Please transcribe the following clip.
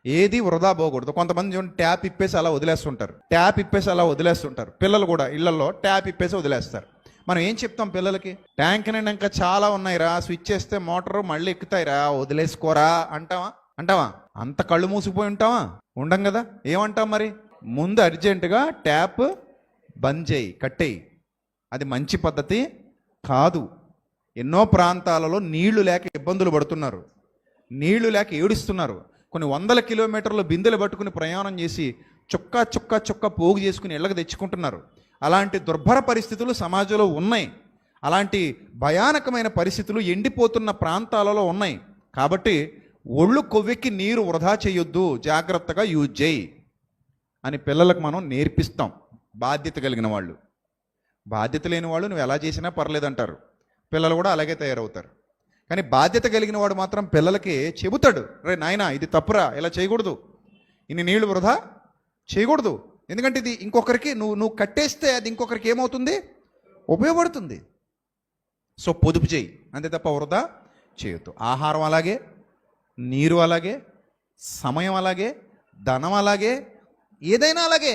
ఏది వృధా పోకూడదు. కొంతమంది చూడండి, ట్యాప్ ఇప్పేసి అలా వదిలేస్తుంటారు. పిల్లలు కూడా ఇళ్లలో ట్యాప్ ఇప్పేసి వదిలేస్తారు. మనం ఏం చెప్తాం పిల్లలకి? ట్యాంక్ నిండా ఇంకా చాలా ఉన్నాయిరా, స్విచ్ చేస్తే మోటారు మళ్ళీ ఎక్కుతాయిరా, వదిలేసుకోరా అంటావా? అంత కళ్ళు మూసిపోయి ఉంటావా? ఉండం కదా. ఏమంటాం మరి? ముందు అర్జెంటుగా ట్యాప్ బంద్ చేయి, కట్టేయి. అది మంచి పద్ధతి కాదు. ఎన్నో ప్రాంతాలలో నీళ్లు లేక ఇబ్బందులు పడుతున్నారు, నీళ్లు లేక ఏడుస్తున్నారు. కొన్ని వందల కిలోమీటర్లు బిందెలు పట్టుకుని ప్రయాణం చేసి చుక్క పోగు చేసుకుని ఇళ్ళకి తెచ్చుకుంటున్నారు. అలాంటి దుర్భర పరిస్థితులు సమాజంలో ఉన్నాయి. అలాంటి భయానకమైన పరిస్థితులు ఎండిపోతున్న ప్రాంతాలలో ఉన్నాయి. కాబట్టి ఒళ్ళు కొవ్వెక్కి నీరు వృధా చేయొద్దు, జాగ్రత్తగా యూజ్ చేయి అని పిల్లలకు మనం నేర్పిస్తాం. బాధ్యత కలిగిన వాళ్ళు. బాధ్యత లేని వాళ్ళు నువ్వు ఎలా చేసినా పర్లేదంటారు. పిల్లలు కూడా అలాగే తయారవుతారు. కానీ బాధ్యత కలిగిన వాడు మాత్రం పిల్లలకి చెబుతాడు, రే నాయనా ఇది తప్పురా, ఇలా చేయకూడదు, ఇన్ని నీళ్లు వృధా చేయకూడదు. ఎందుకంటే ఇది ఇంకొకరికి నువ్వు కట్టేస్తే అది ఇంకొకరికి ఏమవుతుంది? ఉపయోగపడుతుంది. సో పొదుపు చేయి, అంతే తప్ప వృధా చేయొద్దు. ఆహారం అలాగే, నీరు అలాగే, సమయం అలాగే, ధనం అలాగే, ఏదైనా అలాగే.